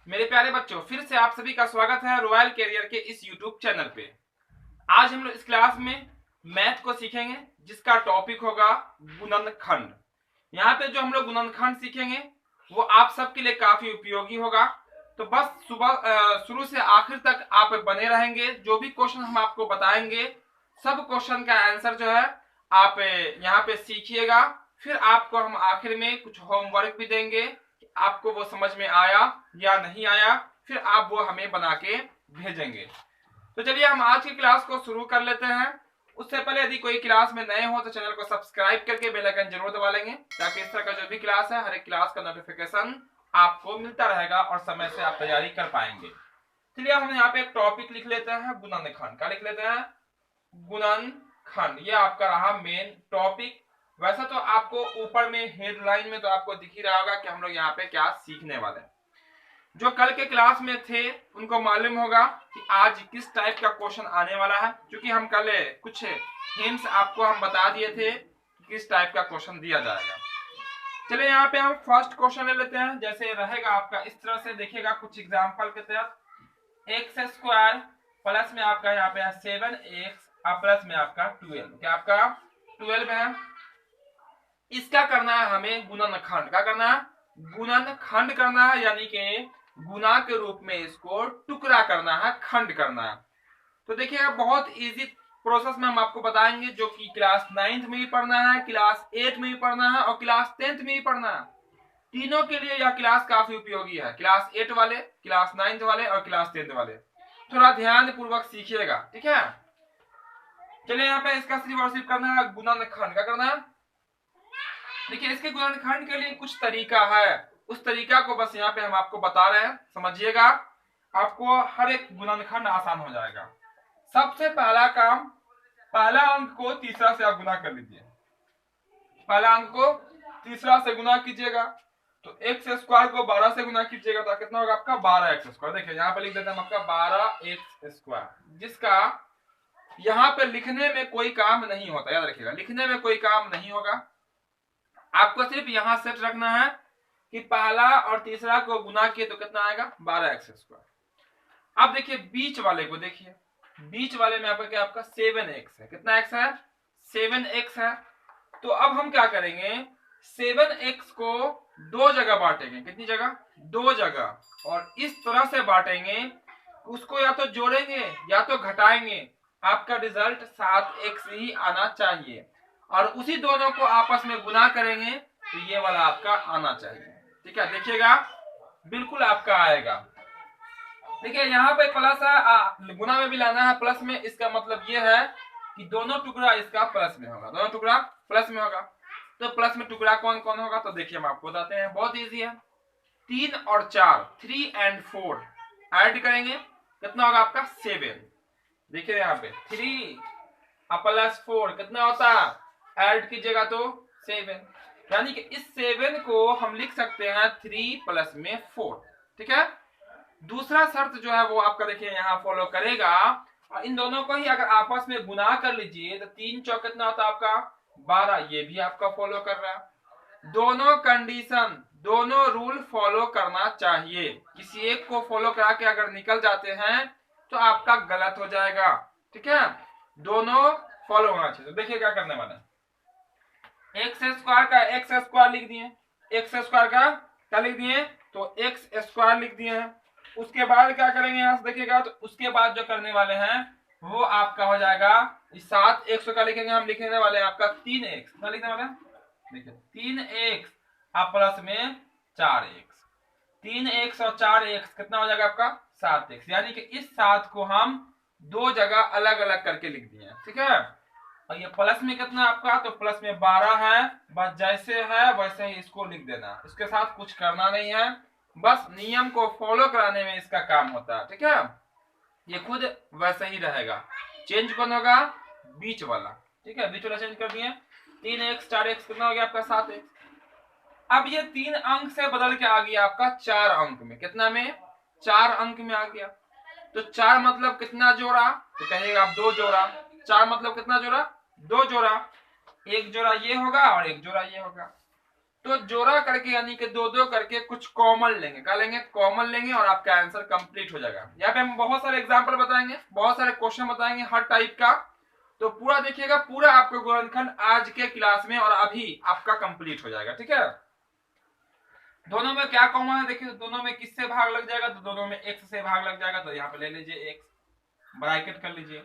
मेरे प्यारे बच्चों, फिर से आप सभी का स्वागत है रॉयल कैरियर के इस यूट्यूब चैनल पे। आज हम लोग इस क्लास में मैथ को सीखेंगे, जिसका टॉपिक होगा गुणनखंड। यहाँ पे जो हम लोग गुणनखंड सीखेंगे वो आप सबके लिए काफी उपयोगी होगा। तो बस शुरू से आखिर तक आप बने रहेंगे। जो भी क्वेश्चन हम आपको बताएंगे, सब क्वेश्चन का आंसर जो है आप यहाँ पे सीखिएगा। फिर आपको हम आखिर में कुछ होमवर्क भी देंगे, आपको वो समझ में आया या नहीं आया, फिर आप वो हमें बना के भेजेंगे। तो चलिए हम आज की क्लास को शुरू कर लेते हैं। उससे पहले यदि कोई क्लास में नए हो तो चैनल को सब्सक्राइब करके बेल आइकन जरूर दबा लेंगे, ताकि इस तरह का जो भी क्लास है हर एक क्लास का नोटिफिकेशन आपको मिलता रहेगा और समय से आप तैयारी कर पाएंगे। चलिए हम यहाँ पे एक टॉपिक लिख लेते हैं, गुणनखंड। क्या लिख लेते हैं? गुणनखंड। ये आपका रहा मेन टॉपिक। वैसे तो आपको ऊपर में हेडलाइन में तो आपको दिख ही रहा होगा कि हम लोग यहाँ पे क्या सीखने वाले हैं। जो कल के क्लास में थे उनको मालूम होगा कि आज किस टाइप का क्वेश्चन आने वाला है, क्योंकि हम कल कुछ हिंट्स आपको हम बता दिए थे कि किस टाइप का क्वेश्चन दिया जाएगा। चलिए यहाँ पे हम फर्स्ट क्वेश्चन ले लेते हैं। जैसे रहेगा आपका इस तरह से, देखिएगा कुछ एग्जाम्पल के तहत। एक्स स्क्वायर प्लस में आपका यहाँ पे है 7x और प्लस में आपका 12। क्या आपका 12 है। इसका करना है हमें गुणनखंड। क्या करना है? गुणनखंड करना है, यानी कि गुना के रूप में इसको टुकड़ा करना है, खंड करना है। तो देखिएगा बहुत इजी प्रोसेस में हम आपको बताएंगे, जो कि क्लास 9th में भी पढ़ना है, क्लास 8 में भी पढ़ना है और क्लास 10th में भी पढ़ना है। तीनों के लिए यह क्लास काफी उपयोगी है। क्लास 8 वाले, क्लास 9th वाले और क्लास 10th वाले थोड़ा ध्यान पूर्वक सीखिएगा, ठीक है। चलिए यहाँ पे इसका सिर्फ और सिर्फ करना है गुणनखंड। क्या करना है? देखिए इसके गुणनखंड के लिए कुछ तरीका है, उस तरीका को बस यहाँ पे हम आपको बता रहे हैं, समझिएगा। आपको हर एक गुणनखंड आसान हो जाएगा। सबसे पहला काम, पहला अंक को तीसरा से आप गुना कर लीजिए। पहला अंक को तीसरा से गुना कीजिएगा। तो एक्स स्क्वायर को 12 से गुना कीजिएगा तो कितना होगा आपका 12x स्क्वायर। देखिए यहाँ पे लिख देते हैं आपका 12x स्क्वायर, जिसका यहाँ पे लिखने में कोई काम नहीं होता, याद रखिएगा, लिखने में कोई काम नहीं होगा। आपको सिर्फ यहाँ सेट रखना है कि पहला और तीसरा को गुना किए तो कितना आएगा 12x स्क्वायर। अब देखिए बीच वाले को, देखिए बीच वाले में आपका क्या, आपका 7x है। कितना x है? 7x है। तो अब हम क्या करेंगे, 7x को दो जगह बांटेंगे। कितनी जगह? दो जगह। और इस तरह से बांटेंगे, उसको या तो जोड़ेंगे या तो घटाएंगे। आपका रिजल्ट 7x ही आना चाहिए। और उसी दोनों को आपस में गुना करेंगे तो ये वाला आपका आना चाहिए, ठीक है। देखिएगा बिल्कुल आपका आएगा। देखिए यहाँ पे प्लस है, गुना में भी लाना है प्लस में। इसका मतलब ये है कि दोनों टुकड़ा इसका प्लस में होगा, दोनों टुकड़ा प्लस में होगा। तो प्लस में टुकड़ा कौन कौन होगा, तो देखिए हम आपको बताते हैं, बहुत इजी है। 3 और 4, 3 और 4 ऐड करेंगे, कितना होगा आपका 7। देखिए यहाँ पे 3 प्लस 4 कितना होता है, ऐड कीजिएगा तो 7। यानी कि इस 7 को हम लिख सकते हैं 3 प्लस में 4, ठीक है। दूसरा शर्त जो है वो आपका देखिए यहाँ फॉलो करेगा। और इन दोनों को ही अगर आपस में गुना कर लीजिए तो 3 चौक कितना होता है आपका 12। ये भी आपका फॉलो कर रहा है। दोनों कंडीशन, दोनों रूल फॉलो करना चाहिए। किसी एक को फॉलो करा के अगर निकल जाते हैं तो आपका गलत हो जाएगा, ठीक है। दोनों फॉलो होना चाहिए। तो देखिए क्या करने वाला है, एक्स स्क्वायर का एक्स स्क्वायर लिख दिए, एक्स स्क्वायर का क्या लिख दिए, तो एक्स स्क्वायर लिख दिए हैं। उसके बाद क्या करेंगे, यहां से देखिएगा, तो उसके बाद जो करने वाले हैं वो आपका हो जाएगा 7x का लिखेंगे, हम लिखने वाले हैं आपका 3x। क्या लिखने वाले हैं, देखिए 3x आप प्लस में 4x। 3x और 4x कितना हो जाएगा आपका 7x। यानी कि इस 7 को हम दो जगह अलग अलग करके लिख दिए, ठीक है। और ये प्लस में कितना आपका, तो प्लस में 12 है। बस जैसे है वैसे ही इसको लिख देना, इसके साथ कुछ करना नहीं है, बस नियम को फॉलो कराने में इसका काम होता है, ठीक है। ये खुद वैसे ही रहेगा। चेंज कौन होगा, बीच वाला, ठीक है। बीच वाला चेंज कर दिए। 3x 4x कितना हो गया आपका 7x। अब ये 3 अंक से बदल के आ गया आपका 4 अंक में। कितना में, 4 अंक में आ गया। तो 4 मतलब कितना जोड़ा, तो कहिएगा आप 2 जोड़ा। 4 मतलब कितना जोड़ा, 2 जोड़ा। एक जोड़ा ये होगा और एक जोड़ा ये होगा। तो जोड़ा करके यानी कि दो दो करके कुछ कॉमन लेंगे, क्या लेंगे, कॉमन लेंगे और आपका आंसर कंप्लीट हो जाएगा। यहाँ पे हम बहुत सारे एग्जांपल बताएंगे, बहुत सारे क्वेश्चन बताएंगे हर टाइप का, तो पूरा देखिएगा, पूरा आपको गुणनखंड आज के क्लास में और अभी आपका कंप्लीट हो जाएगा। ठीक है, दोनों में क्या कॉमन है देखिए, दोनों में किससे भाग लग जाएगा, तो दोनों में x से भाग लग जाएगा, तो यहाँ पे ले लीजिए x, ब्रैकेट कर लीजिए,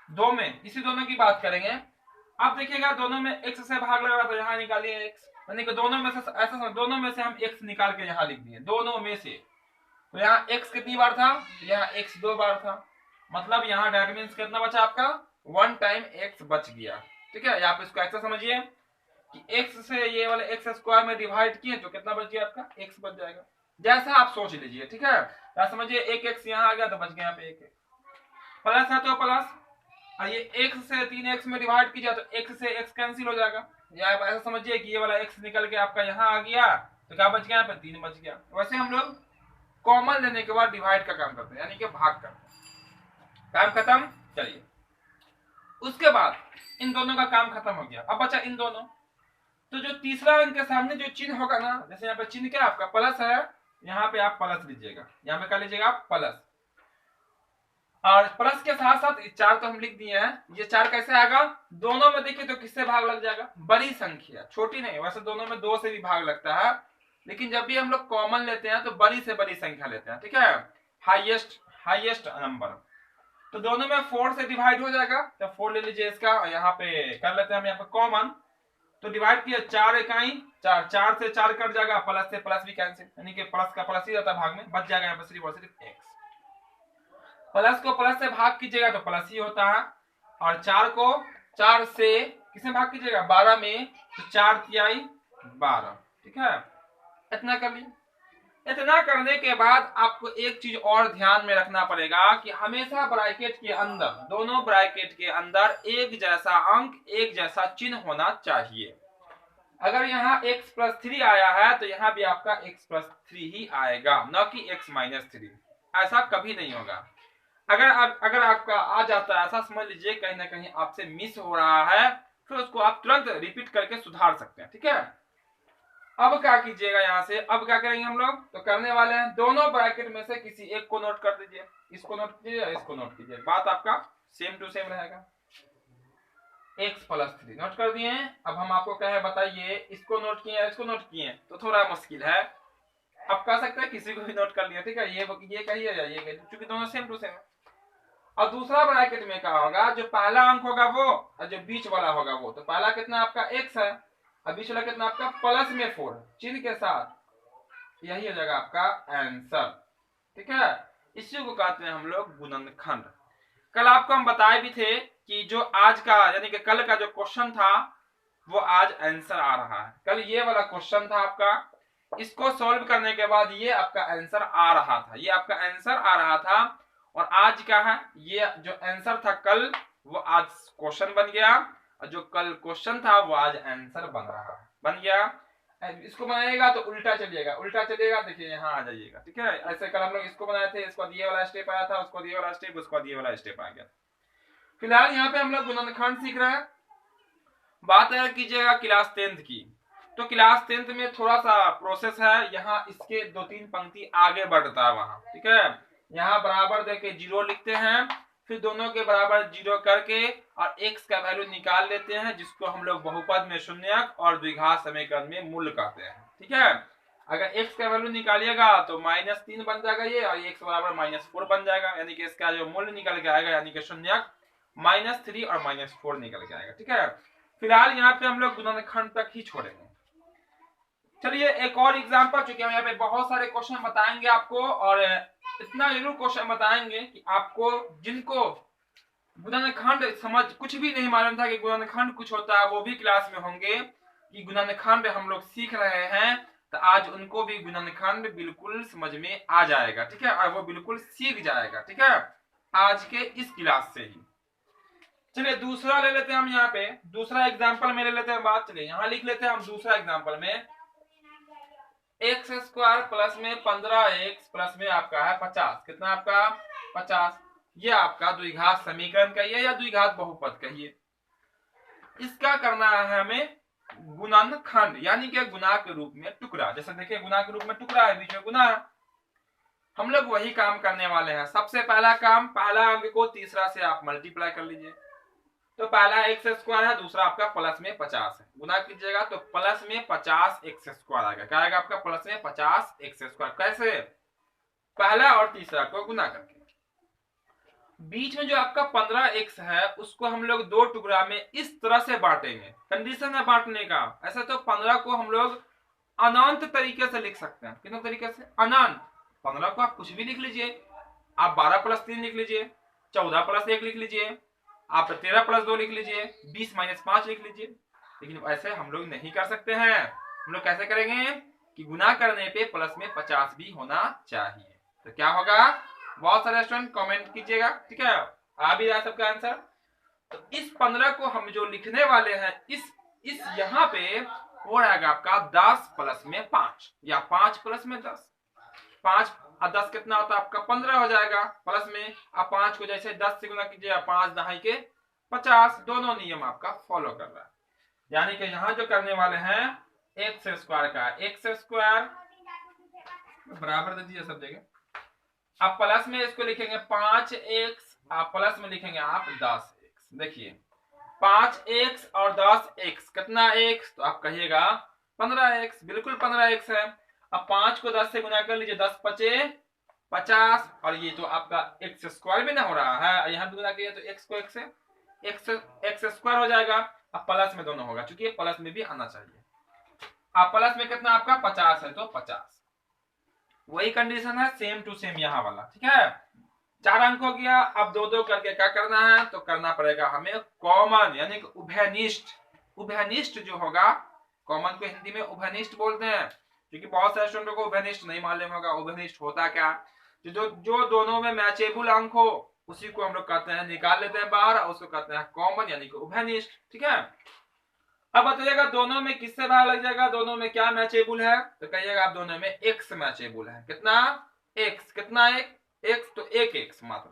दो में इसी दोनों की बात करेंगे। अब देखिएगा दोनों में x से भाग लग रहा, तो यहाँ निकालिए x, यानी कि दोनों में से ऐसा समझ, दोनों में से हम x निकाल के यहाँ लिख दिए, दोनों में से, तो यहाँ x कितनी बार था, यहाँ x 2 बार था, मतलब यहाँ डेट मीन्स कितना बचा आपका, 1 टाइम x बच गया। ठीक है, आप इसको ऐसा समझिए कि x से ये वाले x स्क्वायर में डिवाइड किए तो कितना बच गया आपका, x बच जाएगा, जैसा आप सोच लीजिए। ठीक है, या समझिए एक x यहाँ आ गया तो बच गया यहाँ पे एक, प्लस है तो प्लस, और ये x से 3x में डिवाइड कीजिए तो x से x कैंसिल हो जाएगा, या आप ऐसा समझिए कि ये वाला x निकल के आपका यहाँ आ गया तो क्या बच गया, यहाँ पे 3 बच गया। वैसे हम लोग कॉमन लेने के बाद डिवाइड का काम करते हैं, यानी कि भाग करते हैं, काम खत्म। चलिए, उसके बाद इन दोनों का काम खत्म हो गया, अब बचा इन दोनों, तो जो तीसरा अंक के सामने जो चिन्ह होगा ना, जैसे यहाँ पे चिन्ह क्या आपका प्लस है, यहाँ पे आप प्लस लीजिएगा, यहाँ पे क्या लीजिएगा आप प्लस, और प्लस के साथ साथ 4 तो हम लिख दिए हैं, ये 4 कैसे आएगा, दोनों में देखिए तो किससे भाग लग जाएगा, बड़ी संख्या, छोटी नहीं, वैसे दोनों में 2 से भी भाग लगता है, लेकिन जब भी हम लोग कॉमन लेते हैं तो बड़ी से बड़ी संख्या लेते हैं। ठीक है, हाईएस्ट नंबर, तो दोनों में 4 से डिवाइड हो जाएगा, तो 4 ले लीजिए इसका, यहाँ पे कर लेते हैं हम यहाँ पे कॉमन, तो डिवाइड किया 4 इकाई 4, 4 से 4 कट जाएगा, प्लस से प्लस भी कैंसिल, यानी कि प्लस का प्लस ही रहता है भाग में, बच जाएगा यहाँ पे सिर्फ और सिर्फ x, प्लस को प्लस से भाग कीजिएगा तो प्लस ही होता है, और 4 को 4 से किसमें भाग कीजिएगा, 12 में, तो 4 तिहाई 12। ठीक है, इतना कर ली। इतना करने के बाद आपको एक चीज और ध्यान में रखना पड़ेगा कि हमेशा ब्रैकेट के अंदर, दोनों ब्रैकेट के अंदर एक जैसा अंक, एक जैसा चिन्ह होना चाहिए। अगर यहाँ x प्लस 3 आया है तो यहाँ भी आपका x प्लस 3 ही आएगा, न कि x माइनस 3, ऐसा कभी नहीं होगा। अगर आपका आ जाता है, ऐसा समझ लीजिए कहीं ना कहीं आपसे मिस हो रहा है, फिर उसको आप तुरंत रिपीट करके सुधार सकते हैं। ठीक है, अब क्या कीजिएगा, यहाँ से अब क्या करेंगे हम लोग, तो करने वाले हैं दोनों ब्रैकेट में से किसी एक को नोट कर दीजिए, इसको नोट कीजिए, इसको नोट कीजिए, बात आपका सेम टू सेम रहेगा। x प्लस 3 नोट कर दिए। अब हम आपको कहे बताइए, इसको नोट किए इसको नोट किए, तो थोड़ा मुश्किल है, अब कह सकते हैं किसी को भी नोट कर लिया। ठीक है, ये कहिए या ये कहिए, क्योंकि दोनों सेम टू सेम है। और दूसरा ब्रैकेट में क्या होगा, जो पहला अंक होगा वो और जो बीच वाला होगा वो, तो पहला कितना आपका x है, और बीच वाला कितना आपका प्लस में 4 चिन्ह के साथ, यही हो जाएगा आपका आंसर। ठीक है, इसी को कहते हैं हम लोग गुणनखंड। कल आपको हम बताए भी थे कि जो आज का यानी कि कल का जो क्वेश्चन था वो आज आंसर आ रहा है। कल ये वाला क्वेश्चन था आपका, इसको सॉल्व करने के बाद ये आपका आंसर आ रहा था, ये आपका आंसर आ रहा था, और आज क्या है, ये जो आंसर था कल वो आज क्वेश्चन बन गया, और जो कल क्वेश्चन था वो आज आंसर बन रहा है, बन गया। इसको बनाएगा तो उल्टा चलिएगा, देखिए यहाँ आ जाइएगा। ठीक है, ऐसे कल हम लोग इसको बनाए थे, इसको ये वाला स्टेप आया था, उसको ये वाला स्टेप, उसको ये वाला स्टेप आ गया। फिलहाल यहाँ पे हम लोग गुणनखंड सीख रहे हैं। बात है कीजिएगा क्लास 10th की, तो क्लास 10th में थोड़ा सा प्रोसेस है, यहाँ इसके 2-3 पंक्ति आगे बढ़ता है वहां। ठीक है, यहाँ बराबर देके 0 लिखते हैं, फिर दोनों के बराबर 0 करके और x का वैल्यू निकाल लेते हैं, जिसको हम लोग बहुपद में शून्यक और द्विघात समीकरण में मूल कहते हैं। ठीक है, अगर x का वैल्यू निकालिएगा तो -3 बन जाएगा ये, और x बराबर -4 बन जाएगा, यानी कि इसका जो मूल्य निकल के आएगा, यानी कि शून्यक -3 और -4 निकल के आएगा। ठीक है, फिलहाल यहाँ पे हम लोग गुणनखंड तक ही छोड़ेंगे। चलिए एक और एग्जांपल, चूंकि हम यहाँ पे बहुत सारे क्वेश्चन बताएंगे आपको, और इतना जरूर क्वेश्चन बताएंगे कि आपको जिनको गुणनखंड समझ कुछ भी नहीं मालूम था कि गुणनखंड कुछ होता है, वो भी क्लास में होंगे कि गुणनखंड हम लोग सीख रहे हैं, तो आज उनको भी गुणनखंड बिल्कुल समझ में आ जाएगा। ठीक है, और वो बिल्कुल सीख जाएगा। ठीक है, आज के इस क्लास से ही। चलिए दूसरा ले लेते हैं हम, यहाँ पे दूसरा एग्जाम्पल में ले लेते हैं बात। चलिए यहाँ लिख लेते हैं हम दूसरा एग्जाम्पल में, एक्स स्क्वायर प्लस में 15x प्लस में आपका है 50, कितना आपका 50, ये आपका द्विघात समीकरण कहिए या द्विघात बहुपद कहिए। इसका करना है हमें गुणनखंड यानी कि गुना के रूप में टुकड़ा। जैसे देखिए गुना के रूप में टुकड़ा है, बीच में गुना है। हम लोग वही काम करने वाले हैं। सबसे पहला काम, पहला अंक को तीसरा से आप मल्टीप्लाई कर लीजिए। तो पहला एक्स स्क्वायर है, दूसरा आपका प्लस में 50 है। गुना कीजिएगा तो प्लस में 50 एक्स स्क्वायर आएगा। क्या आएगा आपका? प्लस में 50 एक्स स्क्वायर। कैसे? पहला और तीसरा को गुना करके। बीच में जो आपका 15x है उसको हम लोग दो टुकड़ा में इस तरह से बांटेंगे। कंडीशन है बांटने का। ऐसा तो 15 को हम लोग अनंत तरीके से लिख सकते हैं। कितने तरीके से? अनंत। 15 को आप कुछ भी लिख लीजिए। आप 12 प्लस 3 लिख लीजिए, 14 प्लस 1 लिख लीजिए, आप 13 प्लस 2 लिख लीजिए, 20 माइनस 5 लिख लीजिए। लेकिन ऐसे हम लोग नहीं कर सकते हैं। हम लोग कैसे करेंगे कि गुना करने पे प्लस में 50 भी होना चाहिए। तो क्या होगा? बहुत सारे स्टूडेंट कमेंट कीजिएगा, ठीक है? आ भी रहा है सबका आंसर। तो इस 15 को हम जो लिखने वाले हैं, इस यहाँ पे हो रहेगा आपका 10 प्लस में 5 या 5 प्लस में 10। 5 और 10 कितना होता है आपका? 15 हो जाएगा। प्लस में आप 5 को जैसे 10 से गुना कीजिए, 5 दहाई के 50। दोनों नियम आपका फॉलो कर रहा है। यानी कि यहाँ जो करने वाले हैं एक्स स्क्वायर का, एक्स स्क्वायर बराबर दे दीजिए सब जगह। आप प्लस में इसको लिखेंगे 5x, आप प्लस में लिखेंगे आप 10x। देखिए 5x और 10x कितना x? तो आप कहिएगा 15x। बिल्कुल 15x है। अब 5 को 10 से गुना कर लीजिए, 10 पचे 50। और ये तो आपका एक्स स्क्वायर भी ना हो रहा है, यहाँ भी गुना किया तो x को x से एक्स स्क्वायर हो जाएगा। अब प्लस में दोनों होगा, क्योंकि प्लस में भी आना चाहिए। अब प्लस में कितना आपका 50 है तो 50। वही कंडीशन है सेम टू सेम यहाँ वाला, ठीक है? 4 अंक हो गया। अब 2-2 करके क्या करना है? तो करना पड़ेगा हमें कॉमन, यानी कि उभयनिष्ठ। उभयनिष्ठ जो होगा, कॉमन को हिंदी में उभयनिष्ठ बोलते हैं, क्योंकि बहुत सारे स्टूडेंटों को उभयनिष्ठ नहीं मालूम होगा। उभयनिष्ठ होता क्या? जो दोनों में मैचेबल अंक हो उसी को हम लोग कहते हैं, निकाल लेते हैं बाहर, और उसको कहते हैं कॉमन यानी कि उभयनिष्ठ, ठीक है? अब बताइएगा दोनों में किससे भाग लग जाएगा? दोनों में क्या मैचेबल है? तो कहिएगा आप दोनों में x मैचेबल है। कितना? x। कितना x? तो एक x मात्र,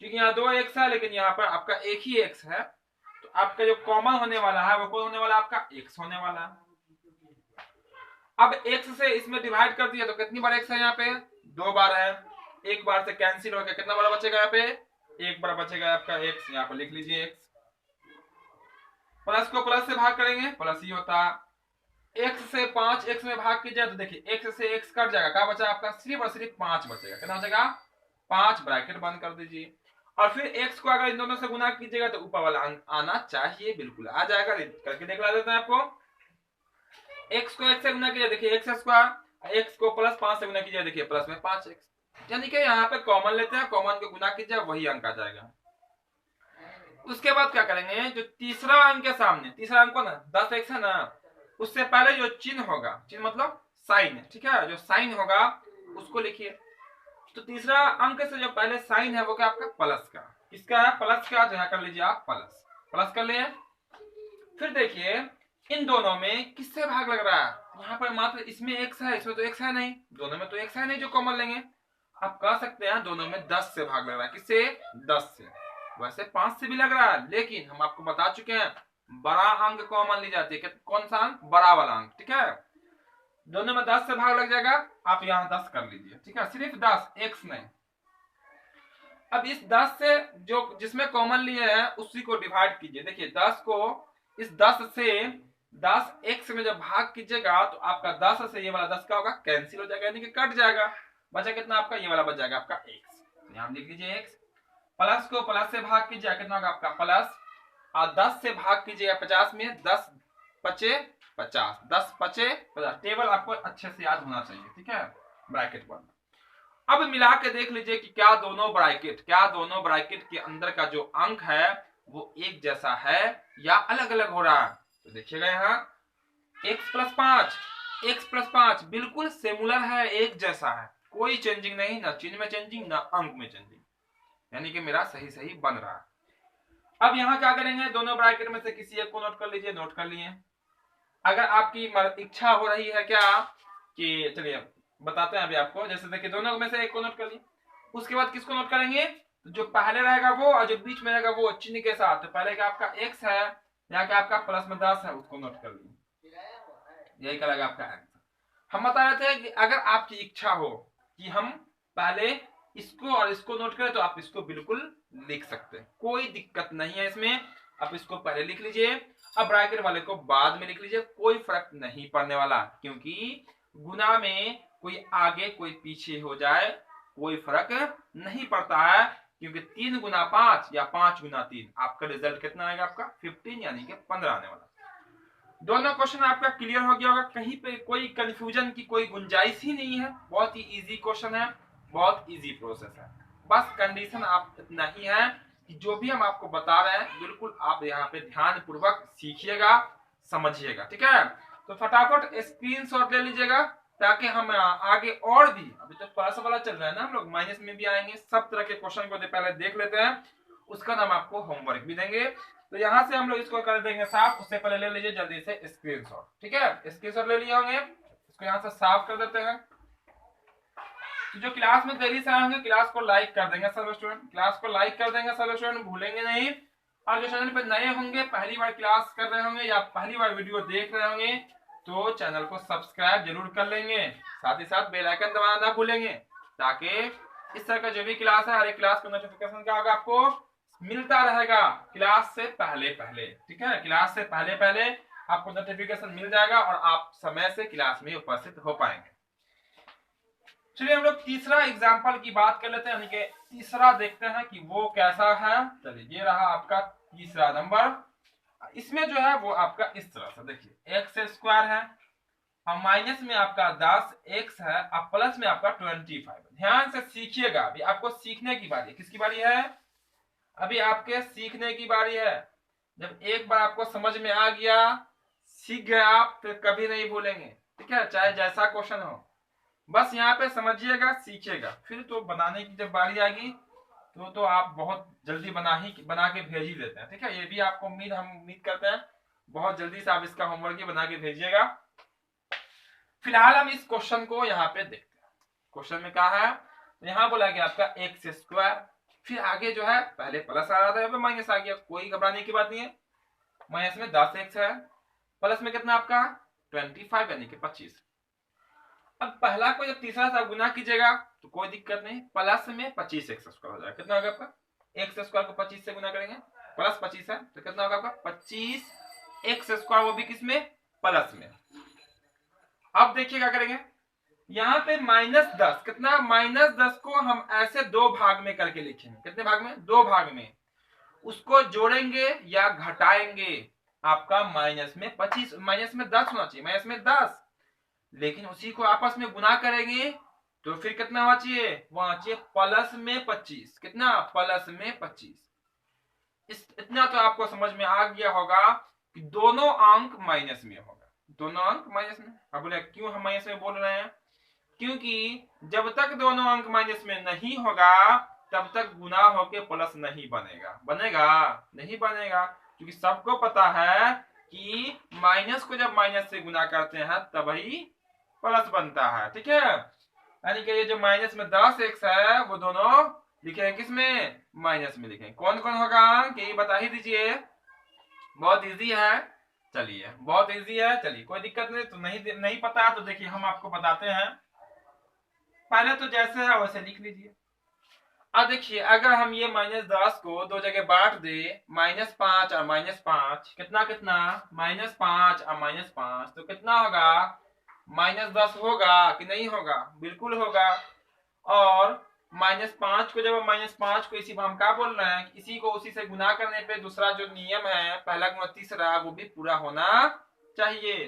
क्योंकि यहाँ 2x है लेकिन यहाँ पर आपका एक ही x है। तो आपका जो कॉमन होने वाला है वो कौन होने वाला है? आपका x होने वाला है। अब x से इसमें डिवाइड कर दिया तो कितनी बार x है? यहाँ पे 2 बार है। एक बार से कैंसिल हो गया, कितना बार बचेगा यहाँ पे? 1 बार बचेगा आपका x। यहाँ पर लिख लीजिए x। प्लस को प्लस से भाग करेंगे, प्लस ही होता है। x से 5x में भाग कीजिए तो देखिए x से x कट जाएगा। क्या बचा आपका? सिर्फ और सिर्फ 5 बचेगा। कितना बचेगा? 5। ब्रैकेट बंद कर दीजिए। और फिर x को अगर इन दोनों से गुना कीजिएगा तो ऊपर वाला अंक आना चाहिए। बिल्कुल आ जाएगा। करके दिखला देते हैं आपको। x को x से गुना कीजिए, देखिए x स्क्वायर। x को प्लस 5 से गुना कीजिए, देखिए प्लस में 5x। यानी कि यहाँ पे कॉमन लेते हैं, कॉमन को गुना कीजिए, वही अंक आ जाएगा। उसके बाद क्या करेंगे? जो तीसरा अंक के सामने, तीसरा अंक को ना 10x है ना, उससे पहले जो चिन्ह होगा, चिन्ह मतलब साइन है, ठीक है? जो साइन होगा उसको लिखिए। तो तीसरा अंक से जो पहले साइन है वो क्या आपका? प्लस का। किसका है? प्लस का। जो यहाँ कर लीजिए आप प्लस। प्लस कर लिए। फिर देखिए इन दोनों में किससे भाग लग रहा है? यहाँ पर मात्र इसमें x है, इसमें तो x है नहीं। दोनों में तो x है नहीं जो कॉमन लेंगे। आप कह सकते हैं दोनों में 10 से भाग लग रहा है। किससे? 10 से। वैसे 5 से भी लग रहा है, लेकिन हम आपको बता चुके हैं बड़ा अंक कॉमन ली जाती है। कौन सा अंक? बड़ा वाला अंक, ठीक है? दोनों में 10 से भाग लग जाएगा। आप यहाँ 10 कर लीजिए, ठीक है? सिर्फ 10, x नहीं। अब इस 10 से जो जिसमें कॉमन लिए हैं उसी को डिवाइड कीजिए। देखिए 10 को इस 10 से 10 x में जब भाग कीजिएगा तो आपका 10 से ये वाला 10 का होगा? कैंसिल हो जाएगा, यानी कि कट जाएगा। बचा कितना आपका? ये वाला बच जाएगा आपका x। यहाँ लिख लीजिए x। प्लस को प्लस से भाग कीजिए, कितना होगा आपका? प्लस। और 10 से भाग कीजिएगा 50 में, 10 पचे 50, 10 पचे 50। टेबल आपको अच्छे से याद होना चाहिए, ठीक है? ब्रैकेट बंद। अब मिला के देख लीजिए कि क्या दोनों ब्रैकेट के अंदर का जो अंक है वो एक जैसा है या अलग अलग हो रहा है। तो देखिएगा यहाँ x प्लस 5 बिल्कुल सिमिलर है, एक जैसा है, कोई चेंजिंग नहीं, ना चिन्ह में चेंजिंग ना अंक में चेंजिंग, यानी कि मेरा सही बन रहा है। अब यहाँ क्या करेंगे? दोनों ब्रैकेट में से किसी एक को नोट कर लीजिए। नोट कर लिए। अगर आपकी इच्छा हो रही है क्या कि चलिए बताते हैं अभी आपको। जैसे देखिए दोनों में से एक को नोट कर लिए, उसके बाद किसको नोट करेंगे? तो जो पहले रहेगा वो और जो बीच में रहेगा वो चिन्ह के साथ। तो पहले का आपका x है, यहाँ का आपका प्लस में 10 है, उसको नोट कर लिए। यही कहलाएगा आपका आंसर। हम बता रहे थे कि अगर आपकी इच्छा हो कि हम पहले इसको और इसको नोट करें तो आप इसको बिल्कुल लिख सकते हैं, कोई दिक्कत नहीं है इसमें। आप इसको पहले लिख लीजिए, अब ब्रैकेट वाले को बाद में लिख लीजिए, कोई फर्क नहीं पड़ने वाला, क्योंकि गुना में कोई आगे कोई पीछे हो जाए कोई फर्क नहीं पड़ता है, क्योंकि 3 गुना 5 या 5 गुना 3 आपका रिजल्ट कितना आएगा, आपका 15 यानी कि 15 आने वाला। दोनों क्वेश्चन आपका क्लियर हो गया होगा, कहीं पे कोई कंफ्यूजन की कोई गुंजाइश ही नहीं है, बहुत ही इजी क्वेश्चन है, बहुत इजी प्रोसेस है। बस कंडीशन आप इतना ही है कि जो भी हम आपको बता रहे हैं बिल्कुल आप यहाँ पे ध्यान पूर्वक सीखिएगा, समझिएगा, ठीक है। तो फटाफट स्क्रीनशॉट ले लीजिएगा ताकि हम आगे और भी, अभी तो प्लस वाला चल रहा है ना, हम लोग माइनस में भी आएंगे, सब तरह के क्वेश्चन को पहले देख लेते हैं, उसका नाम आपको होमवर्क भी देंगे। तो यहाँ से हम लोग इसको कर देंगे साफ, उससे पहले ले लीजिए जल्दी से स्क्रीनशॉट, ठीक है। स्क्रीनशॉट ले लिए होंगे, इसको यहाँ से साफ कर देते हैं। तो जो क्लास में देरी से आए होंगे क्लास को लाइक कर देंगे सब स्टूडेंट, क्लास को लाइक कर देंगे सब स्टूडेंट, भूलेंगे नहीं। और जो चैनल पे नए होंगे, पहली बार क्लास कर रहे होंगे या पहली बार वीडियो देख रहे होंगे, तो चैनल को सब्सक्राइब जरूर कर लेंगे, साथ ही साथ बेल आइकन दबाना ना भूलेंगे, ताकि इस तरह का जो भी क्लास है हर एक क्लास का नोटिफिकेशन क्या होगा, आपको मिलता रहेगा क्लास से पहले पहले, ठीक है। क्लास से पहले पहले आपको नोटिफिकेशन मिल जाएगा और आप समय से क्लास में उपस्थित हो पाएंगे। चलिए हम लोग तीसरा एग्जाम्पल की बात कर लेते हैं, यानी कि तीसरा देखते हैं कि वो कैसा है। चलिए ये रहा आपका तीसरा नंबर, इसमें जो है वो आपका इस तरह से देखिए, एक्स स्क्वायर है और माइनस में आपका 10 एक्स है और प्लस में आपका 25। ध्यान से सीखिएगा, अभी आपको सीखने की बारी है। किसकी बारी है? अभी आपके सीखने की बारी है। जब एक बार आपको समझ में आ गया, सीख गए आप, फिर कभी नहीं भूलेंगे, ठीक है, चाहे जैसा क्वेश्चन हो। बस यहाँ पे समझिएगा, सीखिएगा, फिर तो बनाने की जब बारी आएगी तो आप बहुत जल्दी बना के भेज ही देते हैं, ठीक है। ये भी आपको हम उम्मीद करते हैं बहुत जल्दी से आप इसका होमवर्क ही बना के भेजिएगा। फिलहाल हम इस क्वेश्चन को यहाँ पे देखते हैं। क्वेश्चन में क्या है, तो यहाँ बोला गया आपका एक्स स्क्वायर, फिर आगे जो है पहले प्लस आ रहा था, यहाँ पे माइनस आ गया, कोई घबराने की बात नहीं है। माइनस में 10 एक्स है, प्लस में कितना आपका 25 यानी कि 25। अब पहला को जब तीसरा सा गुना कीजिएगा तो कोई दिक्कत नहीं, प्लस में 25 एक्स स्क्वायर हो जाएगा। कितना होगा आपका? एक्स स्क्वायर को 25 से गुना करेंगे, प्लस 25 है तो कितना होगा आपका 25 एक्स स्क्वायर, वो भी किसमें? प्लस में। अब देखिए क्या करेंगे, यहाँ पे -10, कितना? -10 को हम ऐसे 2 भाग में करके लिखेंगे। कितने भाग में? 2 भाग में। उसको जोड़ेंगे या घटाएंगे, आपका माइनस में 25, माइनस में 10 होना चाहिए, माइनस में 10, लेकिन उसी को आपस में गुना करेंगे तो फिर कितना होना चाहिए? वहां चाहिए प्लस में 25। कितना? प्लस में 25। इतना तो आपको समझ में आ गया होगा कि दोनों अंक माइनस में होगा, दोनों अंक माइनस में। अब बोले क्यों हम माइनस में बोल रहे हैं? क्योंकि जब तक दोनों अंक माइनस में नहीं होगा तब तक गुना होके प्लस नहीं बनेगा। बनेगा? नहीं बनेगा, क्योंकि सबको पता है कि माइनस को जब माइनस से गुना करते हैं तभी प्लस बनता है, ठीक है। यानी कि ये जो माइनस में 10 एक्स है वो दोनों लिखे हैं किसमें? माइनस में लिखे। कौन कौन होगा कि ये बता ही दीजिए, बहुत इजी है। चलिए बहुत इजी है, चलिए कोई दिक्कत नहीं। तो नहीं पता तो देखिए हम आपको बताते हैं, पहले तो जैसे है वैसे लिख लीजिए। अब देखिए अगर हम ये -10 को 2 जगह बांट दे, -5 और -5, कितना कितना? -5 और -5, तो कितना होगा? -10 होगा कि नहीं होगा? बिल्कुल होगा। और -5 को जब हम -5 को इसी हम क्या बोल रहे हैं, इसी को उसी से गुना करने पे दूसरा जो नियम है, पहला गुना तीसरा, वो भी पूरा होना चाहिए।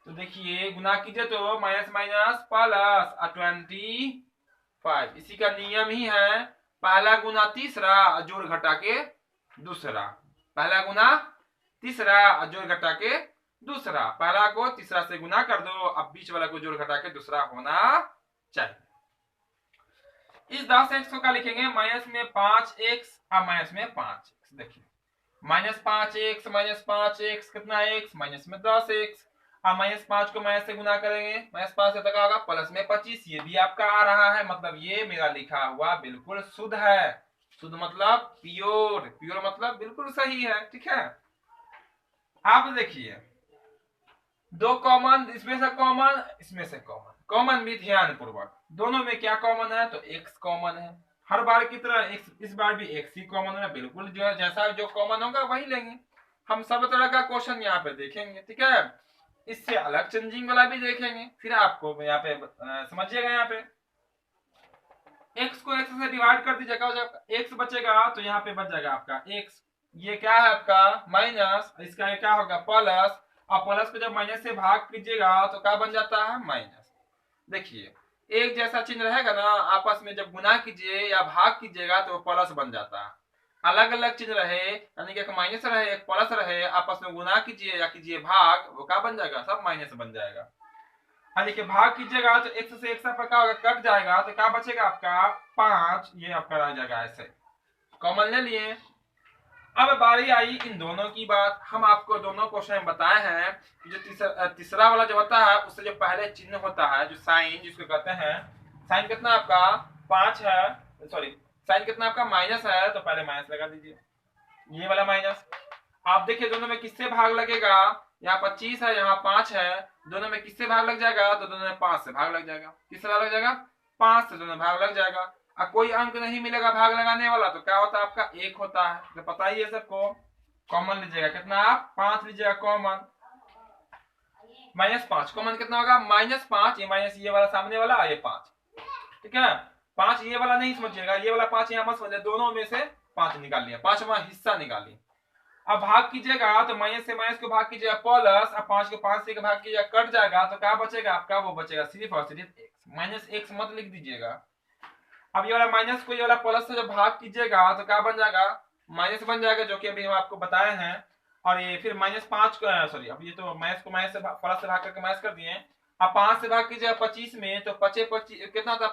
तो देखिए गुना कीजिए तो माइनस माइनस प्लस 25, इसी का नियम ही है, पहला गुना तीसरा जोड़ घटा के दूसरा, पहला गुना तीसरा जोड़ घटा के दूसरा, पहला को तीसरा से गुना कर दो, अब बीच वाला को जोड़ घटा के दूसरा होना चाहिए। इस 10 एक्स को क्या लिखेंगे? माइनस में 5 एक्स और माइनस में 5 एक्स। देखिए -5 एक्स -5 एक्स कितना एक्स? माइनस में 10 एक्स, और -5 को माइनस से गुना करेंगे, -5 से तक आएगा प्लस में 25, ये भी आपका आ रहा है, मतलब ये मेरा लिखा हुआ बिल्कुल शुद्ध है। शुद्ध मतलब प्योर, प्योर मतलब बिल्कुल सही है, ठीक है। आप देखिए दो कॉमन, इसमें से कॉमन, इसमें से कॉमन, कॉमन भी ध्यान पूर्वक, दोनों में क्या कॉमन है, तो x कॉमन है। हर बार की तरह x, इस बार भी x ही कॉमन है, बिल्कुल जो है जैसा जो कॉमन होगा वही लेंगे। हम सब तरह का क्वेश्चन यहाँ पे देखेंगे, ठीक है। इससे अलग चेंजिंग वाला भी देखेंगे, फिर आपको यहाँ पे समझिएगा। यहाँ पे x को x से डिवाइड कर दीजिएगा, जब x बचेगा तो यहाँ पे बच जाएगा आपका x, ये क्या है आपका माइनस, इसका ये क्या होगा प्लस, और प्लस को जब माइनस से भाग कीजिएगा तो क्या बन जाता है माइनस। देखिए एक जैसा चिन्ह रहेगा ना, आपस में जब गुना कीजिए या भाग कीजिएगा तो प्लस बन जाता है। अलग अलग चिन्ह रहे, यानी कि एक माइनस रहे एक प्लस रहे, आपस में गुना कीजिए या कीजिए भाग, वो क्या बन जाएगा, सब माइनस बन जाएगा। हाँ देखिए भाग कीजिएगा तो x से x पर क्या होगा, कट जाएगा, तो क्या बचेगा आपका 5, ये आपका रह जाएगा ऐसे, कॉमन ले लिए। अब बारी आई इन दोनों की बात। हम आपको दोनों क्वेश्चन बताए हैं कि जो तीसरा वाला जो होता है उससे जो पहले चिन्ह होता है, जो साइन जिसको कहते हैं, साइन कितना आपका 5 है, सॉरी साइन कितना आपका माइनस है, तो पहले माइनस लगा दीजिए, ये वाला माइनस। आप देखिए दोनों में किससे भाग लगेगा, यहाँ 25 है यहाँ 5 है, दोनों में किससे भाग लग जाएगा, तो दोनों में 5 से भाग लग जाएगा। किससे भाग लग जाएगा, 5 से दोनों भाग लग जाएगा। अब कोई अंक नहीं मिलेगा भाग लगाने वाला, तो क्या होता है आपका 1 होता है, तो पता ही है सबको। कॉमन लीजिएगा, कितना आप 5 लीजिएगा कॉमन, -5 कॉमन कितना होगा -5, ये माइनस ये वाला सामने वाला, ये 5, ठीक है। 5 ये वाला नहीं समझिएगा, ये वाला 5 यहाँ मत समझिए, दोनों में से 5 निकाल लिया, 5वां हिस्सा निकालिए। अब भाग कीजिएगा तो माइनस से माइनस को भाग कीजिएगा प्लस, अब 5 को 5 से भाग कीजिएगा कट जाएगा, तो क्या बचेगा आपका, वो बचेगा सिर्फ और सिर्फ x, -x मत लिख दीजिएगा। अब ये वाला माइनस को ये वाला प्लस से जब भाग कीजिएगा तो क्या बन जाएगा, माइनस बन जाएगा, जो कि अभी हम आपको बताए हैं। और ये फिर -5 को, सॉरी अब ये तो माइनस को माइनस से प्लस से भाग करके माइनस कर दिए। अब 5 से भाग कीजिएगा 25 में, तो 25 कितना था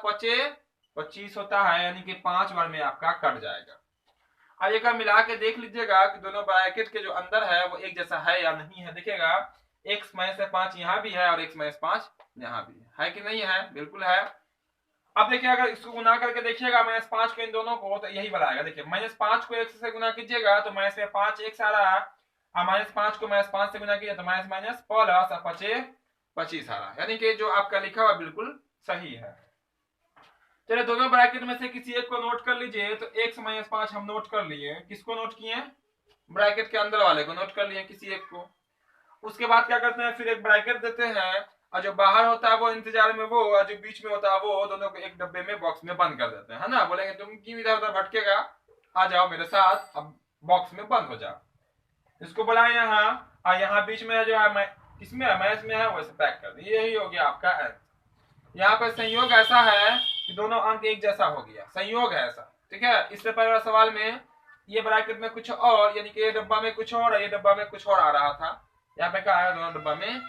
25 होता है, यानी कि 5 बार में आपका कट जाएगा। अब एक बार मिला के देख लीजिएगा कि दोनों ब्रैकेट के जो अंदर है वो एक जैसा है या नहीं है। देखिएगा x -5 यहाँ भी है और x -5 यहाँ भी है कि नहीं है, बिल्कुल है। अब देखिए अगर इसको गुना करके देखिएगा -5 को इन दोनों को, तो यही वाला आएगा। देखिए -5 को x से गुना कीजिएगा तो माइनस में 5x आ रहा है, और -5 को -5 से गुना कीजिए तो माइनस प्लस और 25 आ रहा है, यानी कि जो आपका लिखा हुआ बिल्कुल सही है। चलिए दोनों ब्रैकेट में से किसी एक को नोट कर लीजिए, तो x -5 हम नोट कर लिए, किसको नोट किए, ब्रैकेट के अंदर वाले को नोट कर लिए किसी एक को। उसके बाद क्या करते हैं, फिर एक ब्रैकेट देते हैं, और जो बाहर होता है वो इंतजार में वो, और जो बीच में होता है वो, दोनों को एक डब्बे में बॉक्स में बंद कर देते हैं, है ना। बोलेंगे तुम क्यों इधर उधर भटकेगा, आ जाओ मेरे साथ, अब बॉक्स में बंद हो जाओ। इसको बुलाए यहाँ, और यहाँ बीच में जो है किसमें है, मैच में है, वैसे पैक कर दिए, यही हो गया आपका आंसर। यहाँ पर संयोग ऐसा है कि दोनों अंक एक जैसा हो गया, संयोग है ऐसा, ठीक है। इससे पहले सवाल में ये ब्रैकेट में कुछ और, यानी कि ये डब्बा में कुछ और, ये डब्बा में कुछ और आ रहा था, यहाँ पे क्या आया, दोनों डब्बा में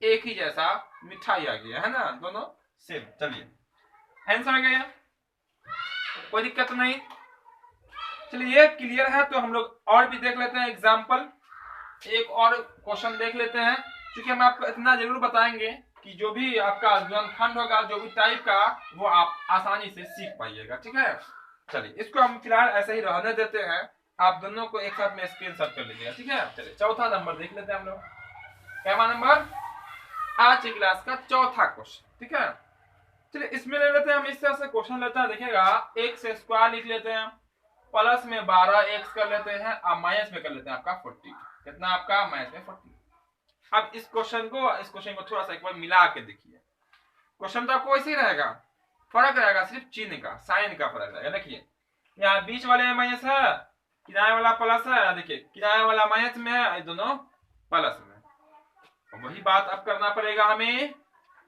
एक ही जैसा मिठाई आ गया, है ना, दोनों सेम। चलिए आंसर आ गया, कोई दिक्कत नहीं। चलिए ये क्लियर है, तो हम लोग और भी देख लेते हैं एग्जाम्पल, एक और क्वेश्चन देख लेते हैं। क्योंकि हम आपको इतना जरूर बताएंगे कि जो भी आपका गुणनखंड होगा, जो भी टाइप का, वो आप आसानी से सीख पाइएगा, ठीक है। चलिए इसको हम फिलहाल ऐसे ही रहने देते हैं, आप दोनों को एक साथ में स्क्रीनशॉट कर लीजिएगा, ठीक है। चलिए चौथा नंबर देख लेते हैं हम लोग, कैवा नंबर, आज की क्लास का चौथा क्वेश्चन, ठीक है। चलिए इसमें ले लेते हैं हम, इस तरह से क्वेश्चन लेते हैं, देखिएगा एक्स स्क्वायर लिख लेते हैं, प्लस में 12x कर लेते हैं, और माइनस में कर लेते हैं आपका 40, कितना आपका माइनस में 40। अब इस क्वेश्चन को थोड़ा सा एक बार मिला के देखिए, क्वेश्चन तो आपको वैसे ही रहेगा, फर्क रहेगा सिर्फ चिन्ह का, साइन का फर्क रहेगा। देखिए यहाँ बीच वाले में माइनस है, किनारे वाला प्लस है, देखिए किनारे वाला माइनस में है, ये दोनों प्लस में, तो वही बात अब करना पड़ेगा हमें।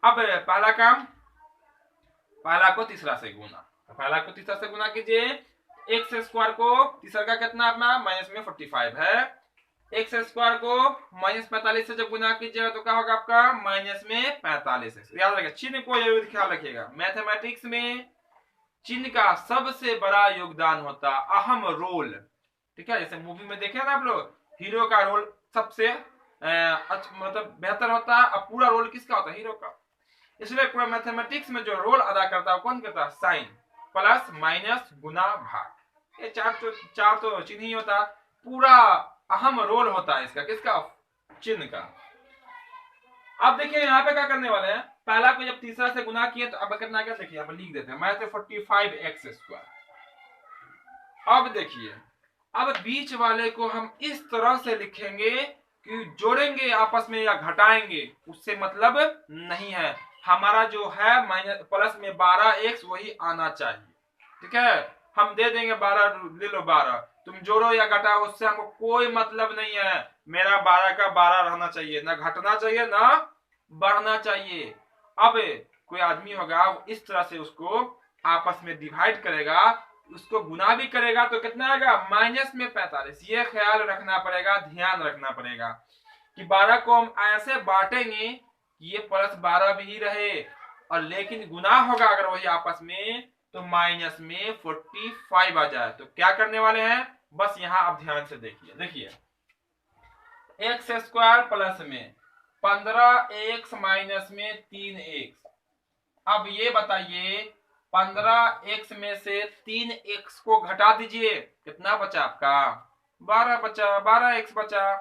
अब पहला काम, पहला को तीसरा से गुना, तो पहला को तीसरा से गुना कीजिए, एक्स स्क्वायर को तीसरा का कितना अपना माइनस में 45 है, एक्स स्क्वायर को -45 से जब गुना कीजिएगा तो क्या होगा आपका माइनस में 45। याद रखिए चिन्ह को जरूर ख्याल रखिएगा, मैथमेटिक्स में चिन्ह का सबसे बड़ा योगदान होता, अहम रोल, ठीक है। जैसे मूवी में देखे ना आप लोग, हीरो का रोल सबसे मतलब बेहतर होता है, और पूरा रोल किसका होता है, हीरो का। इसलिए पूरा मैथमेटिक्स में जो रोल अदा करता है कौन करता है, साइन, प्लस माइनस गुना भाग, ये चार तो चिन्ह ही होता, पूरा अहम रोल होता है इसका, किसका, चिन्ह का। अब देखिए यहाँ पे क्या करने वाले हैं, पहला को जब तीसरा से गुना किए तो अब करना क्या, देखिए अब लिख देते हैं मैं तो 45x²। अब देखिए अब बीच वाले को हम इस तरह से लिखेंगे कि जोड़ेंगे आपस में या घटाएंगे उससे मतलब नहीं है, हमारा जो है माइनस प्लस में 12x वही आना चाहिए। ठीक है, हम दे देंगे 12, ले लो 12, तुम जोड़ो या घटाओ उससे हमको कोई मतलब नहीं है, मेरा 12 का 12 रहना चाहिए, ना घटना चाहिए ना बढ़ना चाहिए। अब कोई आदमी होगा इस तरह से उसको आपस में डिवाइड करेगा, उसको गुना भी करेगा तो कितना आएगा, माइनस में 45। ये ख्याल रखना पड़ेगा, ध्यान रखना पड़ेगा कि 12 को हम ऐसे बांटेंगे कि ये प्लस 12 भी रहे, और लेकिन गुना होगा अगर वही आपस में तो माइनस में 45 आ जाए। तो क्या करने वाले हैं, बस यहां आप ध्यान से देखिए, देखिए x² प्लस में 15x माइनस में 3x। अब ये बताइए 15x में से 3x को घटा दीजिए, कितना बचा आपका, 12 बचा, 12x बचा।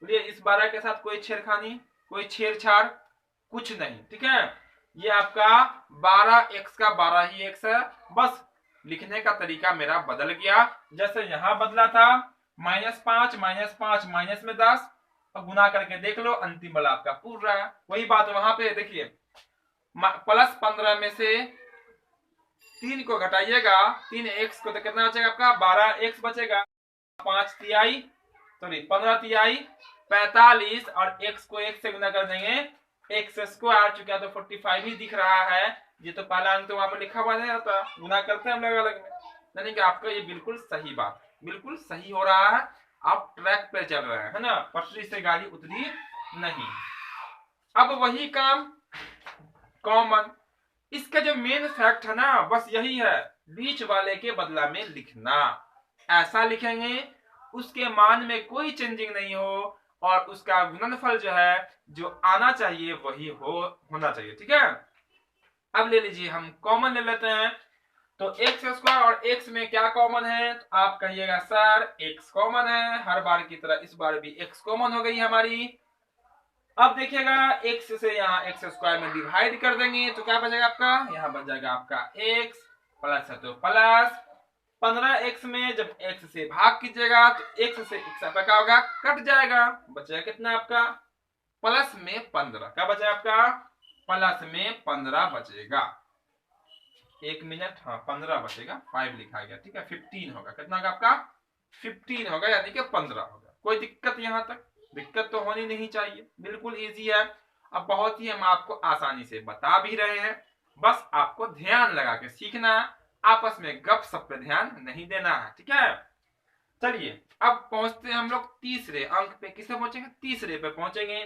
बोलिए इस 12 के साथ कोई छेड़खानी, कोई छेड़छाड़ कुछ नहीं। ठीक है, ये आपका 12x का 12 ही x है। बस लिखने का तरीका मेरा बदल गया, जैसे यहां बदला था -5 -5 माइनस में 10, और गुना करके देख लो अंतिम वाला आपका पूरा है। वही बात वहां पे देखिए प्लस 15 में से 3 को घटाइएगा 3x को तो कितना बचेगा आपका, 12x बचेगा। 5 तिहाई सॉरी 15 तिहाई 45, और x को 1 से गुना कर देंगे x², चुका तो 45 ही दिख रहा है। ये तो पहला अंक तो वहां पर लिखा हुआ नहीं रहता, गुना करते हैं हम लोग अलग में। यानी कि आपका ये बिल्कुल सही बात, बिल्कुल सही हो रहा है, आप ट्रैक पे चल रहे हैं, है ना, पटरी से गाड़ी उतरी नहीं। अब वही काम कॉमन, इसका जो मेन फैक्ट है ना बस यही है, बीच वाले के बदला में लिखना। ऐसा लिखेंगे उसके मान में कोई चेंजिंग नहीं हो, और उसका गुणनफल जो है जो आना चाहिए वही होना चाहिए। ठीक है, अब ले लीजिए हम कॉमन ले लेते हैं। तो x² और x में क्या कॉमन है, तो आप कहिएगा सर x कॉमन है, हर बार की तरह इस बार भी x कॉमन हो गई हमारी। अब देखिएगा x से यहाँ x² में डिवाइड कर देंगे तो क्या बचेगा आपका, यहाँ बच जाएगा आपका x, प्लस है तो प्लस 15x में जब x से भाग कीजिएगा तो x से x आपका क्या होगा, कट जाएगा, बचेगा कितना आपका, प्लस में 15। क्या बचा आपका, प्लस में 15 बचेगा। 1 मिनट, हाँ 15 बचेगा, 5 लिखा गया। ठीक है, 15 होगा, कितना होगा आपका, 15 होगा, यानी कि 15 होगा। कोई दिक्कत यहाँ तक, दिक्कत तो होनी नहीं चाहिए, बिल्कुल इजी है। अब बहुत ही हम आपको आसानी से बता भी रहे हैं, बस आपको ध्यान लगा के सीखना है, आपस में गप सप पे ध्यान नहीं देना है। ठीक है, चलिए अब पहुंचते हैं हम लोग तीसरे अंक पे। किसे पहुंचेंगे, तीसरे पे पहुंचेंगे।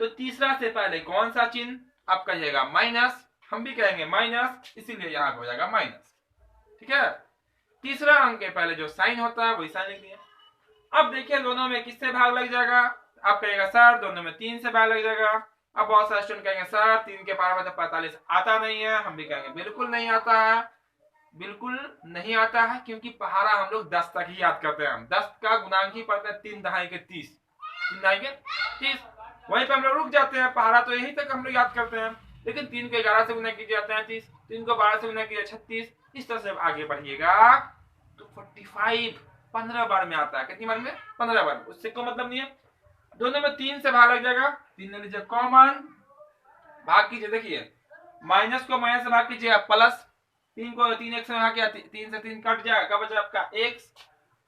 तो तीसरा से पहले कौन सा चिन्ह, आप कहिएगा माइनस, हम भी कहेंगे माइनस, इसीलिए यहाँ हो जाएगा माइनस। ठीक है, तीसरा अंक के पहले जो साइन होता है वही साइन लिख दिया। अब देखिए दोनों में किससे भाग लग जाएगा, आप कहेगा सर दोनों में 3 से भाग लग जाएगा। अब बहुत सारे स्टूडेंट कहेंगे सर 3 के पावर में तो 45 आता नहीं है, हम भी कहेंगे बिल्कुल नहीं आता है, बिल्कुल नहीं आता है, क्योंकि पहाड़ा हम लोग 10 तक ही याद करते हैं। हम 10 का गुणांक ही पढ़ते हैं, 3 दहाई के 30, 3 दहाई के 30, वहीं पे हम लोग रुक जाते हैं। पहाड़ा तो यही तक हम लोग याद करते हैं, लेकिन 3 को 11 से गुना किया जाते हैं 30, 3 को 12 से गुना किया 36, इस तरह से आगे बढ़िएगा तो 45 15 बार में आता है। कितनी बार में, 15 बार। उससे कोई मतलब नहीं है, दोनों में 3 से भाग लग जाएगा, 3 ले लीजिए कॉमन, भाग कीजिए। देखिए माइनस को माइनस से भाग कीजिए प्लस, 3 को 3x से भाग किया 3 से 3 कट जाएगा, क्या बचा आपका x।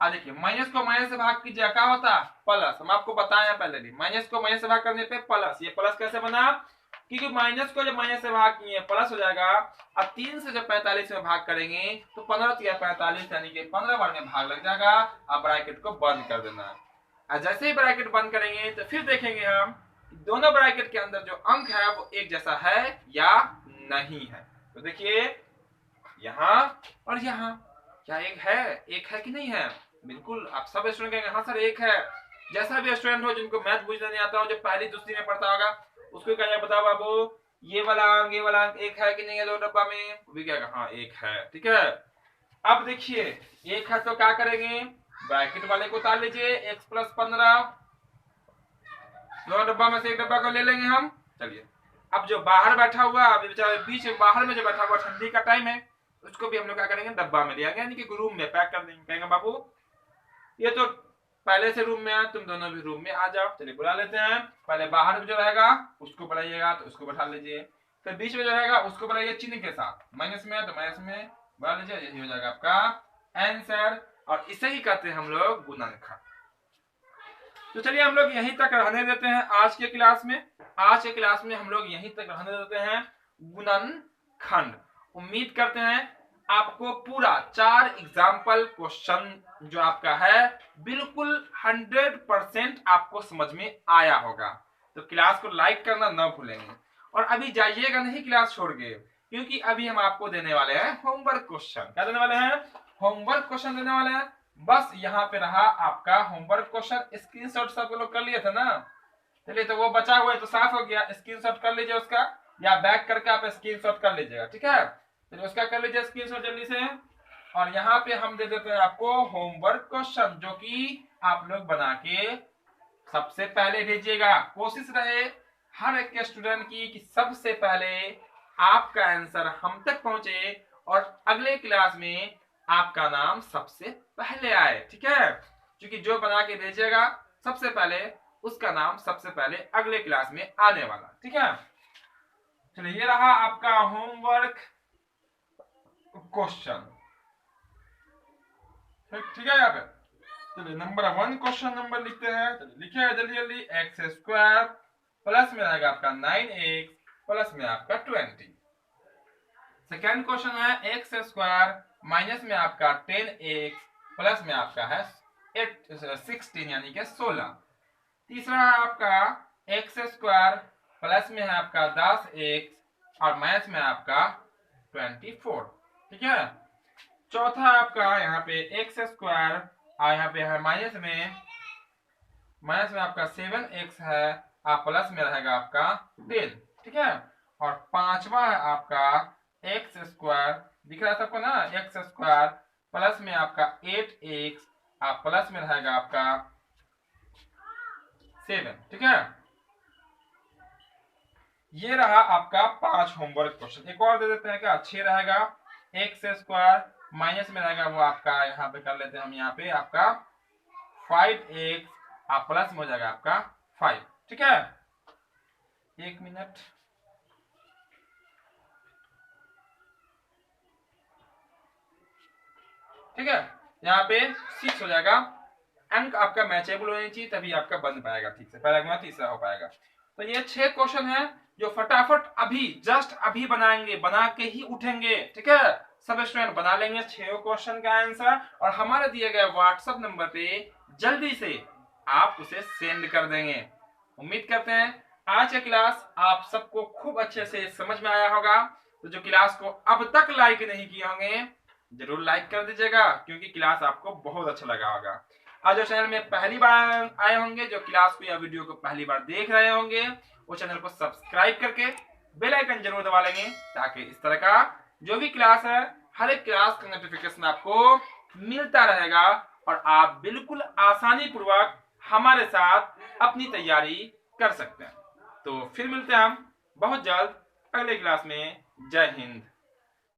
देखिए माइनस को माइनस से भाग कीजिए क्या होता है, प्लस। हम आपको बताया पहले भी, माइनस को माइनस से भाग करने पे प्लस। ये प्लस कैसे बना, क्योंकि माइनस को जब माइनस से भाग किए प्लस हो जाएगा। अब 3 से जब 45 में भाग करेंगे तो 15 या 45 यानी कि 15 बार में भाग लग जाएगा। अब ब्रैकेट को बंद कर देना है। जैसे ही ब्रैकेट बंद करेंगे तो फिर देखेंगे हम दोनों ब्रैकेट के अंदर जो अंक है वो एक जैसा है या नहीं है। तो देखिए यहाँ और यहाँ क्या एक है कि नहीं है, बिल्कुल आप सब स्टूडेंट कहेंगे हाँ सर एक है। जैसा भी स्टूडेंट हो जिनको मैथ बुझना नहीं आता हो, जो पहली दूसरी में पढ़ता होगा, उसको कहेंगे बताओ बाबू ये वाला अंक एक है कि नहीं है दो डब्बा में, वो भी कहेगा हाँ एक है। ठीक है, अब देखिए एक है तो क्या करेंगे, ब्रैकेट वाले को उतार लीजिए, x + 15, दो डब्बा में से एक डब्बा को ले लेंगे हम, चलिए, अब जो बाहर बैठा हुआ, अभी बेचारे बीच में बाहर में जो बैठा हुआ, ठंडी का टाइम है, उसको भी हम लोग क्या करेंगे, डब्बा में ले आएंगे, यानी कि रूम में पैक कर देंगे। कहेंगे बाबू ये तो पहले से रूम में है, तुम दोनों भी रूम में आ जाओ। चलिए बुला लेते हैं। पहले बाहर में जो रहेगा उसको बुलाइएगा, तो उसको बैठा लीजिए। फिर बीच में जो रहेगा उसको बुलाइए चिन्ह के साथ, माइनस में है तो माइनस में बुला लीजिए। यही हो जाएगा आपका आंसर, और इसे ही कहते हैं हम लोग गुणनखंड। तो चलिए हम लोग यहीं तक रहने देते हैं आज के क्लास में। आज के क्लास में हम लोग यहीं तक रहने देते हैं गुणनखंड। उम्मीद करते हैं आपको पूरा 4 एग्जाम्पल क्वेश्चन जो आपका है बिल्कुल 100% आपको समझ में आया होगा। तो क्लास को लाइक करना ना भूलेंगे, और अभी जाइएगा नहीं क्लास छोड़ के, क्योंकि अभी हम आपको देने वाले हैं होमवर्क क्वेश्चन। क्या देने वाले हैं? होमवर्क क्वेश्चन देने वाले हैं। बस यहाँ पे रहा आपका होमवर्क क्वेश्चन। स्क्रीनशॉट सब लोग कर लिए थे ना? चलिए, तो वो बचा हुआ है तो साफ हो गया, स्क्रीनशॉट कर लीजिए उसका, या बैक करके आप स्क्रीनशॉट कर लीजिएगा, ठीक है? तो उसका कर लीजिए स्क्रीनशॉट जल्दी से। और यहाँ पे हम दे देते हैं आपको होमवर्क क्वेश्चन, जो कि आप लोग बना के सबसे पहले भेजिएगा। कोशिश रहे हर एक स्टूडेंट की कि सबसे पहले आपका आंसर हम तक पहुंचे, और अगले क्लास में आपका नाम सबसे पहले आए, ठीक है? क्योंकि जो बना के भेजेगा सबसे पहले, उसका नाम सबसे पहले अगले क्लास में आने वाला, ठीक है? चलिए, ये रहा आपका होमवर्क क्वेश्चन, ठीक है? यहाँ पे चलिए नंबर 1 क्वेश्चन नंबर लिखते हैं। चलिए लिखिए जल्दी जल्दी। एक्स स्क्वायर प्लस में रहेगा आपका 9x प्लस में आपका 20। सेकेंड क्वेश्चन है एक्स स्क्वायर माइनस में आपका 10x प्लस में आपका है 16 यानी कि 16। तीसरा है आपका एक्स स्क्वायर प्लस में है आपका 10x और माइनस में आपका 24, ठीक है? चौथा आपका यहाँ पे एक्स स्क्वायर और यहाँ पे है माइनस में आपका 7x है, और प्लस में रहेगा आपका 10, ठीक है? और पांचवा है आपका एक्स स्क्वायर, दिख रहा है सबको ना? एक्स स्क्वायर प्लस में आपका 8x और प्लस में रहेगा आपका 7, ठीक है? ये रहा आपका 5 होमवर्क क्वेश्चन। एक और दे देते हैं क्या? अच्छे रहेगा। एक्स स्क्वायर माइनस में रहेगा वो आपका, यहाँ पे कर लेते हैं हम, यहाँ पे आपका 5x और प्लस में हो जाएगा आपका 5, ठीक है? 1 मिनट। ठीक है, यहाँ पे 6 हो जाएगा। अंक आपका मैचेबल होनी चाहिए, तभी आपका बन पाएगा ठीक से, पहला गुना तीसरा हो पाएगा। तो ये 6 क्वेश्चन है जो फटाफट अभी जस्ट अभी बनाएंगे, बना के ही उठेंगे, ठीक है? सब स्टूडेंट बना लेंगे 6 क्वेश्चन का आंसर, और हमारे दिए गए व्हाट्सएप नंबर पे जल्दी से आप उसे सेंड कर देंगे। उम्मीद करते हैं आज का क्लास आप सबको खूब अच्छे से समझ में आया होगा। तो जो क्लास को अब तक लाइक नहीं किए होंगे जरूर लाइक कर दीजिएगा, क्योंकि क्लास आपको बहुत अच्छा लगा होगा। आज जो चैनल में पहली बार आए होंगे, जो क्लास को या वीडियो को पहली बार देख रहे होंगे, वो चैनल को सब्सक्राइब करके बेल आइकन जरूर दबा लेंगे, ताकि इस तरह का जो भी क्लास है हर एक क्लास का नोटिफिकेशन आपको मिलता रहेगा, और आप बिल्कुल आसानी पूर्वक हमारे साथ अपनी तैयारी कर सकते हैं। तो फिर मिलते हैं हम बहुत जल्द अगले क्लास में। जय हिंद।